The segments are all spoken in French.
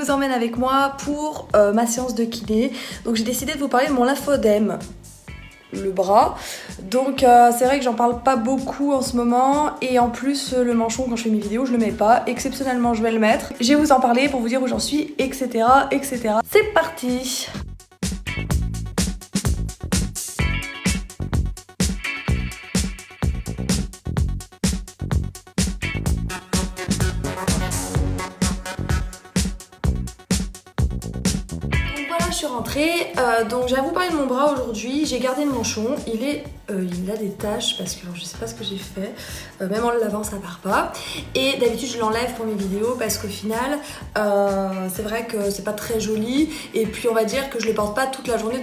vous emmène avec moi pour ma séance de kiné. Donc j'ai décidé de vous parler de mon lymphodème, le bras. Donc c'est vrai que j'en parle pas beaucoup en ce moment, et en plus le manchon, quand je fais mes vidéos, je le mets pas. Exceptionnellement je vais le mettre. Je vais vous en parler pour vous dire où j'en suis, etc, etc. C'est parti. Je suis rentrée, donc j'ai à vous parler de mon bras aujourd'hui. J'ai gardé le manchon, il a des taches parce que je sais pas ce que j'ai fait, même en le lavant ça part pas, et d'habitude je l'enlève pour mes vidéos parce qu'au final c'est vrai que c'est pas très joli, et puis on va dire que je le porte pas toute la journée.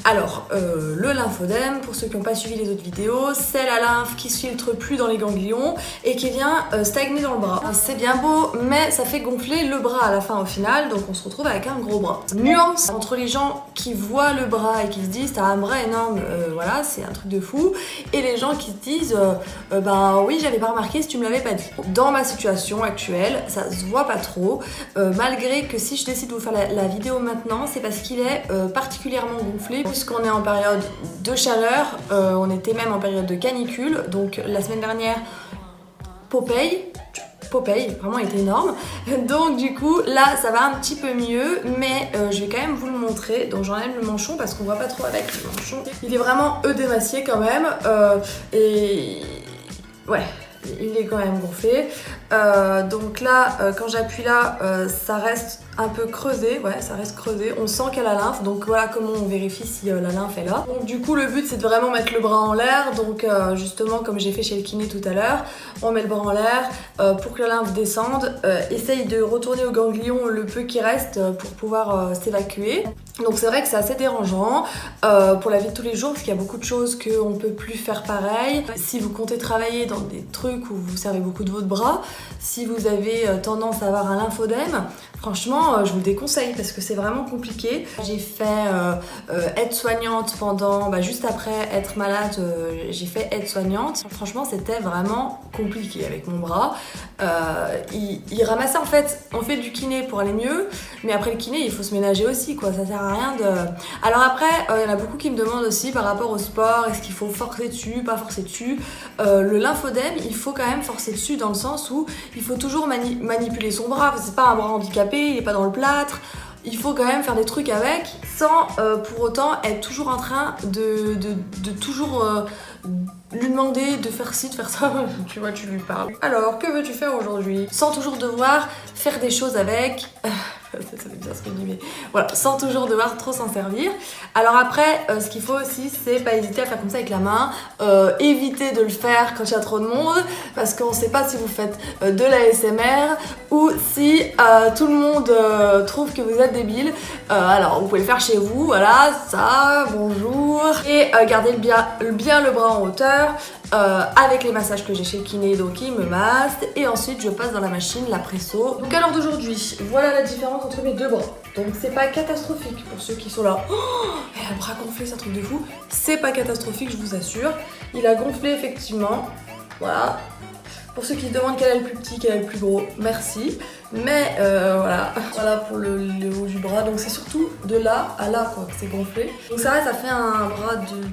Alors le lymphodème, pour ceux qui n'ont pas suivi les autres vidéos, c'est la lymphe qui se filtre plus dans les ganglions et qui vient stagner dans le bras. C'est bien beau, mais ça fait gonfler le bras à la fin au final, donc on se retrouve avec un gros bras. Nuance entre les gens qui voient le bras et qui se disent t'as un bras énorme, voilà, c'est un truc de fou, et les gens qui se disent ben oui, j'avais pas remarqué si tu me l'avais pas dit. Dans ma situation actuelle, ça se voit pas trop, malgré que si je décide de vous faire la vidéo maintenant, c'est parce qu'il est particulièrement gonflé, puisqu'on est en période de chaleur, on était même en période de canicule, donc la semaine dernière, Popeye, vraiment était énorme. Donc du coup là ça va un petit peu mieux, mais je vais quand même vous le montrer. Donc j'enlève le manchon parce qu'on voit pas trop avec le manchon. Il est vraiment œdémacié quand même, et ouais, il est quand même gonflé. Donc là quand j'appuie là, ça reste un peu creusé, ouais, ça reste creusé, on sent qu'il y a la lymphe, donc voilà comment on vérifie si la lymphe est là. Donc du coup le but c'est de vraiment mettre le bras en l'air, donc justement comme j'ai fait chez le kiné tout à l'heure, on met le bras en l'air pour que la lymphe descende, essaye de retourner au ganglion le peu qui reste pour pouvoir s'évacuer. Donc c'est vrai que c'est assez dérangeant pour la vie de tous les jours, parce qu'il y a beaucoup de choses qu'on ne peut plus faire pareil. Si vous comptez travailler dans des trucs où vous servez beaucoup de votre bras, si vous avez tendance à avoir un lymphodème, franchement je vous le déconseille parce que c'est vraiment compliqué. J'ai fait aide-soignante pendant, juste après être malade, j'ai fait aide-soignante. Franchement c'était vraiment compliqué avec mon bras. Il ramassait, en fait, on fait du kiné pour aller mieux, mais après le kiné il faut se ménager aussi quoi, ça sert à rien de... Alors après il y en a beaucoup qui me demandent aussi par rapport au sport, est-ce qu'il faut forcer dessus, pas forcer dessus. Le lymphodème il faut quand même forcer dessus dans le sens où il faut toujours manipuler son bras, c'est pas un bras handicapé, il est pas dans le plâtre. Il faut quand même faire des trucs avec sans pour autant être toujours en train de toujours lui demander de faire ci, de faire ça. Tu vois, tu lui parles. Alors, que veux-tu faire aujourd'hui? Sans toujours devoir faire des choses avec... ça fait bizarre ce que je dis, mais voilà, sans toujours devoir trop s'en servir. Alors après, ce qu'il faut aussi, c'est pas hésiter à faire comme ça avec la main, éviter de le faire quand il y a trop de monde, parce qu'on sait pas si vous faites de l'ASMR ou si tout le monde trouve que vous êtes débile. Alors vous pouvez le faire chez vous, voilà, ça, bonjour, et gardez bien le bras en hauteur. Avec les massages que j'ai chez le kiné, donc il me masse, et ensuite je passe dans la machine, la presso. Donc à l'heure d'aujourd'hui, voilà la différence entre mes deux bras. Donc c'est pas catastrophique pour ceux qui sont là. Oh, elle a le bras gonflé, c'est un truc de fou. C'est pas catastrophique, je vous assure. Il a gonflé effectivement. Voilà. Pour ceux qui se demandent quel est le plus petit, quel est le plus gros, merci. Mais voilà. Voilà pour le haut du bras. Donc c'est surtout de là à là quoi que c'est gonflé. Donc ça fait un bras de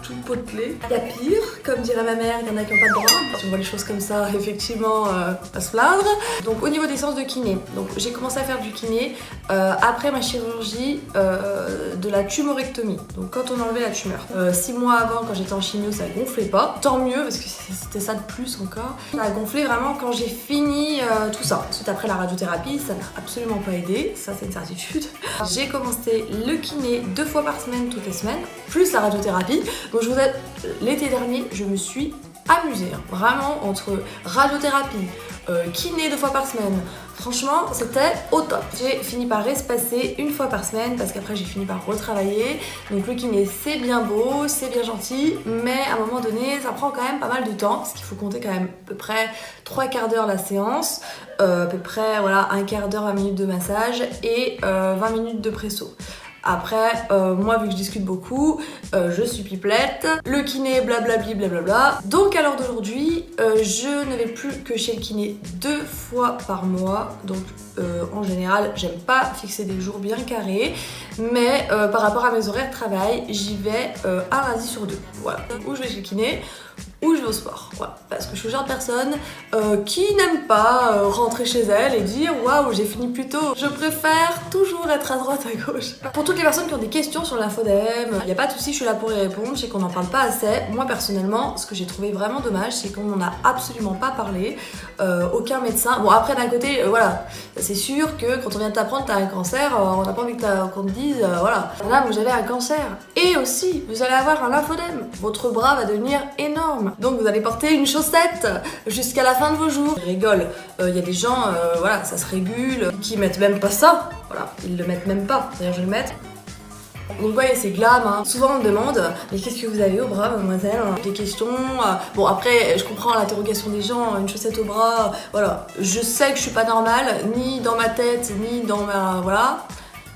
tout potelé. Il y a pire, comme dirait ma mère, il y en a qui n'ont pas de bras. Si on voit les choses comme ça, effectivement, pas se plaindre. Donc au niveau des séances de kiné, donc j'ai commencé à faire du kiné après ma chirurgie de la tumorectomie. Donc quand on enlevait la tumeur. 6 mois avant, quand j'étais en chimio, ça gonflait pas. Tant mieux, parce que c'était ça de plus encore. Ça a gonflé vraiment quand j'ai fini tout ça. Ensuite après la radiothérapie, ça n'a absolument pas aidé, ça c'est une certitude. J'ai commencé le kiné 2 fois par semaine, toutes les semaines, plus la radiothérapie. Donc je vous ai... l'été dernier, je me suis amusée, hein. Vraiment, entre radiothérapie, kiné 2 fois par semaine, franchement c'était au top. J'ai fini par espacer 1 fois par semaine parce qu'après j'ai fini par retravailler. Donc le kiné c'est bien beau, c'est bien gentil, mais à un moment donné ça prend quand même pas mal de temps parce qu'il faut compter quand même à peu près 3/4 d'heure la séance, à peu près voilà 1/4 d'heure, 20 minutes de massage et 20 minutes de presso. Après, moi vu que je discute beaucoup, je suis pipelette, le kiné blablabli blablabla. Donc à l'heure d'aujourd'hui, je ne vais plus que chez le kiné 2 fois par mois. Donc en général, j'aime pas fixer des jours bien carrés, mais par rapport à mes horaires de travail, j'y vais un lundi sur 2. Voilà. Ou je vais chez le kiné, ou je vais au sport. Voilà. Parce que je suis le genre de personne qui n'aime pas rentrer chez elle et dire waouh, j'ai fini plus tôt. Je préfère toujours être à droite, à gauche. Pour toutes les personnes qui ont des questions sur l'infodème, il n'y a pas de souci, je suis là pour y répondre. Je sais qu'on n'en parle pas assez. Moi personnellement, ce que j'ai trouvé vraiment dommage, c'est qu'on n'en a absolument pas parlé. Aucun médecin. Bon, après, d'un côté, voilà, c'est sûr que quand on vient de t'apprendre que t'as un cancer, on n'a pas envie qu'on te dise voilà, là, vous avez un cancer. Et aussi, vous allez avoir un lymphodème. Votre bras va devenir énorme. Donc vous allez porter une chaussette jusqu'à la fin de vos jours. Je rigole, il y a des gens, voilà, ça se régule, qui mettent même pas ça. Voilà, ils le mettent même pas. D'ailleurs, je vais le mettre. Donc ouais, c'est glam, hein. Souvent on me demande mais qu'est-ce que vous avez au bras, mademoiselle? Des questions. Bon, après je comprends l'interrogation des gens, une chaussette au bras, voilà. Je sais que je suis pas normale, ni dans ma tête, ni dans ma... voilà.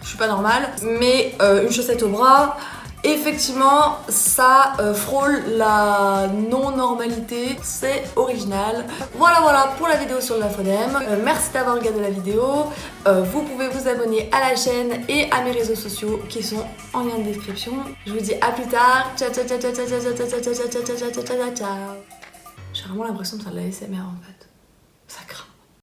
Je suis pas normale, mais une chaussette au bras, effectivement, ça frôle la non-normalité, c'est original. Voilà pour la vidéo sur l'infodème. Merci d'avoir regardé la vidéo. Vous pouvez vous abonner à la chaîne et à mes réseaux sociaux qui sont en lien de description. Je vous dis à plus tard. Ciao ciao ciao ciao ciao ciao ciao ciao ciao ciao ciao ciao ciao ciao ciao. J'ai vraiment l'impression de faire de la ASMR en fait.